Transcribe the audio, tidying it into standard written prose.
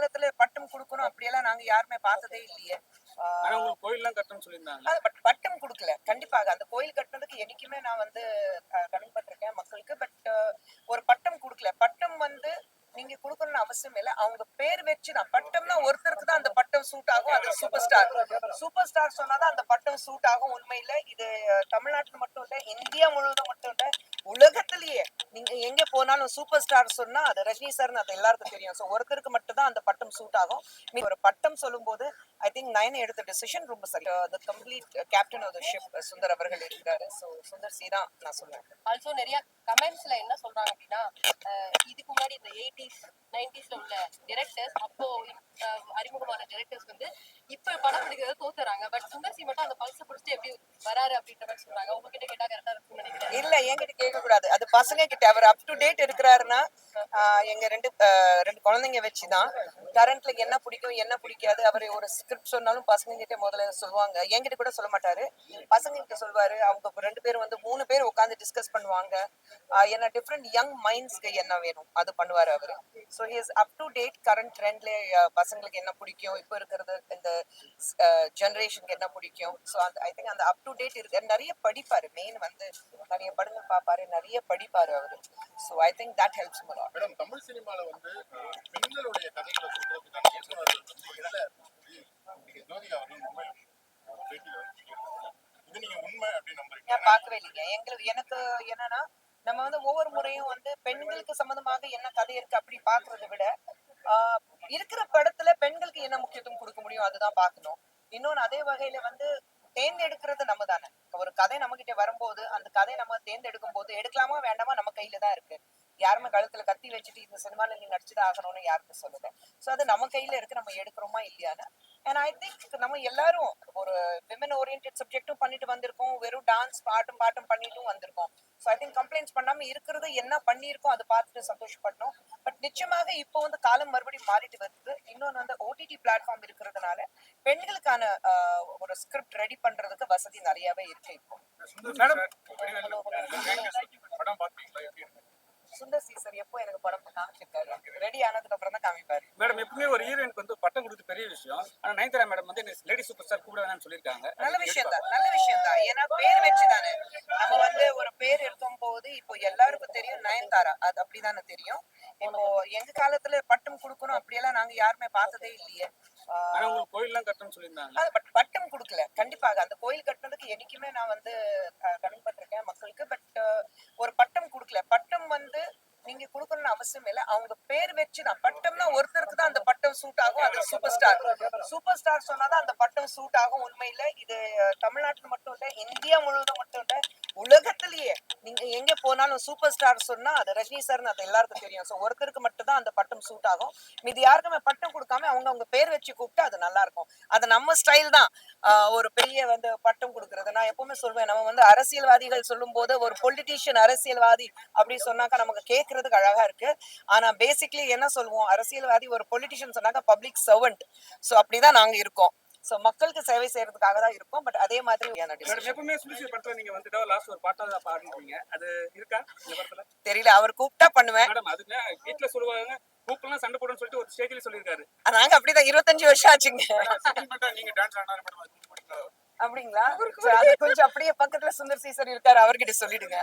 காலத்துல பட்டம் கொடுக்கணும் அப்படியெல்லாம் நாங்க யாருமே பார்த்ததே இல்லையே. ஆனா உங்களுக்கு கோயில்லாம் கட்டணும்னு சொல்லியிருந்தாங்க. பட்டம் கொடுக்கல. கண்டிப்பாக அந்த கோயில் கட்டினதுக்கு என்னைக்குமே நான் வந்து கடன்பட்டிருக்கேன் மக்களுக்கு. பட் ஒரு பட்டம் கொடுக்கல. பட்டம் வந்து நீங்க கொடுக்கணும்னு அவசியம் இல்லை. அவங்க பேர் வச்சுதான். பட்டம்னா ஒருத்தருக்கு தான் அந்த பட்டம் சூட் ஆகும். அது சூப்பர் ஸ்டார். சூப்பர் ஸ்டார் சொன்னாதான் அந்த பட்டம் சூட் ஆகும். உண்மையில இது தமிழ்நாட்டுல மட்டும் இல்ல, இந்தியா முழுவதும் மட்டும் இல்ல, உலகத்திலேயே நீங்க எங்க போனாலும் சூப்பர் ஸ்டார் சொன்னா அது ரஜினி சார்னு அது எல்லாருக்கும் தெரியும். ஸோ ஒருத்தருக்கு மட்டும் தான் அந்த பட்டம் சூட் ஆகும். ஒரு பட்டம் சொல்லும் போது ஐ திங்க் நயன் எடுத்த டிசிஷன் ரொம்ப சரி. The complete captain of the ship Sundar அவர்கள் இருக்காரு. ஸோ சுந்தர் சி தான் நான் சொல்லுவேன். ஆல்சோ நிறைய கமெண்ட்ஸ்ல என்ன சொல்றாங்க அப்படின்னா, இதுக்கு முன்னாடி இந்த 80s 90sல உள்ள டைரக்டர்ஸ் அப்போ அறிமுகமான டைரக்டர்ஸ் வந்து இப்ப படம் பிடிக்கிறத தோத்துறாங்க. பட் சுந்தர் சி மட்டும் அந்த பல்ஸ் பிடிச்சிட்டு எப்படி வராரு அப்படின்ற மாதிரி சொல்றாங்க. உங்ககிட்ட கேட்டா கரெக்டா இருக்கும்னு நினைக்கிறேன். இல்ல, என்கிட்ட கேட்க கூடாது. அது பசங்க கிட்ட. அவர் அப் டு டேட் இருக்கிறாருன்னா எங்க ரெண்டு குழந்தைங்க வச்சுதான் கரண்ட்ல என்ன பிடிக்கும் என்ன பிடிக்காது. அவர் ஒரு ஸ்கிரிப்ட் சொன்னாலும் பசங்க கிட்ட முதல்ல சொல்லுவாங்க. என்கிட்ட கூட சொல்ல மாட்டாரு, பசங்க கிட்ட சொல்வாரு. அவங்க ரெண்டு பேரும் வந்து 3 பேர் உட்காந்து டிஸ்கஸ் பண்ணுவாங்க. என்ன டிஃப்ரெண்ட் யங் மைண்ட்ஸ்க்கு என்ன வேணும் அது பண்ணுவாரு அவரு. So he is up to date current ட்ரெண்ட்ல பசங்களுக்கு என்ன பிடிக்கும், இப்போ இருக்கிறது இந்த ஜெனரேஷனுக்கு என்ன பிடிக்கும். ஸோ அந்த ஐ திங்க் அந்த அப் டு டேட் இருக்கு. நிறைய படிப்பாரு. மெயின் வந்து நிறைய படங்கள் பார்ப்பாரு, நிறைய படிப்பாரு அவரு. So I think that helps more. Madam, Tamil சினிமால வந்து பெண்களுடைய கதைகளை சொல்றதுக்கான இயக்குனர்கள் வந்து இல்ல ஜோதிகா அவர்கள் உண்மை பேட்டியில வந்து இது நீங்க உண்மை அப்படின்னு நம்புறீங்க? நான் பார்க்கவே இல்லைங்க. எனக்கு என்னன்னா, நம்ம வந்து ஒவ்வொரு முறையும் வந்து பெண்களுக்கு சம்பந்தமாக என்ன கதை இருக்கு அப்படி பாக்குறதை விட இருக்கிற படத்துல பெண்களுக்கு என்ன முக்கியத்துவம் கொடுக்க முடியும் அதுதான் பார்க்கணும். இன்னொன்னு அதே வகையில வந்து தேர்ந்தெடுக்கிறது நம்ம தானே. ஒரு கதை நம்ம கிட்ட வரும்போது அந்த கதை நம்ம தேர்ந்தெடுக்கும் போது எடுக்கலாமா வேண்டாமா நம்ம கையில தான் இருக்கு. யாருமே கழுத்துல கத்தி வச்சுட்டு இந்த சினிமால நீ நடிச்சுதான் ஆகணும்னு யாருமே சொல்லல. சோ அது நம்ம கையில இருக்கு, நம்ம எடுக்கிறோமா இல்லையான்னு. அண்ட் ஐ திங்க் நம்ம எல்லாரும் ஒரு விமன் ஓரியன்டட் சப்ஜெக்டும் பண்ணிட்டு வந்திருக்கோம், வெறும் டான்ஸ் பாட்டும் பண்ணிட்டும் வந்திருக்கோம். ஸோ ஐ திங்க் கம்ப்ளைண்ட்ஸ் பண்ணாம இருக்கிறது என்ன பண்ணியிருக்கோம் அதை பார்த்துட்டு சந்தோஷப்படணும். பட் நிச்சயமாக இப்போ வந்து காலம் மறுபடியும் மாறிட்டு வருது. இன்னொன்று வந்து ஓடிடி பிளாட்ஃபார்ம் இருக்கிறதுனால பெண்களுக்கான ஒரு ஸ்கிரிப்ட் ரெடி பண்றதுக்கு வசதி நிறையவே இருக்கு இப்போ. படம் பாத்தீங்களா? எப்படி இருக்கு? சுந்தர் சி சார் எப்போ எனக்கு படம் காமிச்சிருக்காரு, ரெடி ஆனதுக்கு அப்புறம் தான் காமிப்பாரு. மேடம், எப்பவுமே ஒரு ஹீரோயினுக்கு வந்து பட்டம் கொடுத்து பெரிய விஷயம். ஆனா நயன்தாரா மேடம் வந்து லேடி சூப்பர் ஸ்டார் கூட வேணாம்னு சொல்லியிருக்காங்க. நல்ல விஷயம் தான், நல்ல விஷயம் தான். ஏன்னா பேர் வச்சுதானே நம்ம வந்து ஒரு பேர் இருக்கும் போது இப்போ எல்லாருக்கும் தெரியும் நயன்தாரா, அது அப்படிதானே தெரியும். இப்போ எங்க காலத்துல பட்டம் கொடுக்கணும் அப்படியெல்லாம் நாங்க யாருமே பார்த்ததே இல்லையே. ஆனா உங்களுக்கு கோயில்லாம் கட்டணும்னு சொல்லியிருந்தாங்க. பட்டம் கொடுக்கல. கண்டிப்பாக அந்த கோயில் கட்டினதுக்கு என்னைக்குமே நான் வந்து கடன்பட்டிருக்கேன் மக்களுக்கு. பட் ஒரு பட்டம் கொடுக்கல. பட்டம் வந்து நீங்க கொடுக்கணும்னு அவசியம் இல்லை. அவங்க பேர் வச்சுதான். பட்டம்னா ஒருத்தருக்கு தான் அந்த பட்டம் சூட் ஆகும். அது சூப்பர் ஸ்டார். சூப்பர் ஸ்டார் சொன்னாதான் அந்த பட்டம் சூட் ஆகும். உண்மையில இது தமிழ்நாட்டுல மட்டும் இல்ல, இந்தியா முழுவதும் மட்டும் இல்ல, உலகத்திலேயே நீங்க எங்க போனாலும் சூப்பர் ஸ்டார் சொன்னா அது ரஜினி சார்னு அது எல்லாருக்கும் தெரியும். ஸோ ஒருத்தருக்கு மட்டும் தான் அந்த பட்டம் சூட் ஆகும். மீது யாருக்குமே பட்டம் கொடுக்காம அவங்க பேர் வச்சு கூப்பிட்டு அது நல்லா இருக்கும். அது நம்ம ஸ்டைல் தான். ஒரு பெரிய வந்து பட்டம் கொடுக்கறது நான் எப்பவுமே சொல்வேன். நம்ம வந்து அரசியல்வாதிகள் சொல்லும் போது ஒரு பொலிட்டீஷியன் அரசியல்வாதி அப்படி சொன்னாக்கா நமக்கு கேட்கறதுக்கு அழகா இருக்கு. ஆனா பேசிக்லி என்ன சொல்லுவோம், அரசியல்வாதி ஒரு பொலிட்டீஷியன் சொன்னாக்கா பப்ளிக் சர்வெண்ட். ஸோ அப்படிதான் நாங்க இருக்கோம். சோ மக்களுக்கு சேவை செய்யறதுக்காக தான் இருக்கும். பட் அதே மாதிரி எப்பவுமே சுனிசி படத்துல நீங்க வந்துட்டா லாஸ்ட் ஒரு பாட்டா தான் பாடுறீங்க, அது இருக்கா இந்த படத்துல? தெரியல, அவர் கூப்பிட்டா பண்ணுவேன். மேடம், அதுக்கு வீட்டுல சொல்லுவாங்க கூப்பிடலாம் சண்டை போடுன்னு சொல்லிட்டு ஒரு ஸ்டேஜ்ல சொல்லியிருக்காரு. நாங்க அப்படிதான் 25 வருஷம் ஆச்சுங்க. நீங்க டான்ஸ் ஆனா மேடம் அப்படிங்களா? அது கொஞ்சம் அப்படியே பக்கத்துல சுந்தர் சீசர் இருக்காரு, அவர்கிட்ட சொல்லிடுங்க.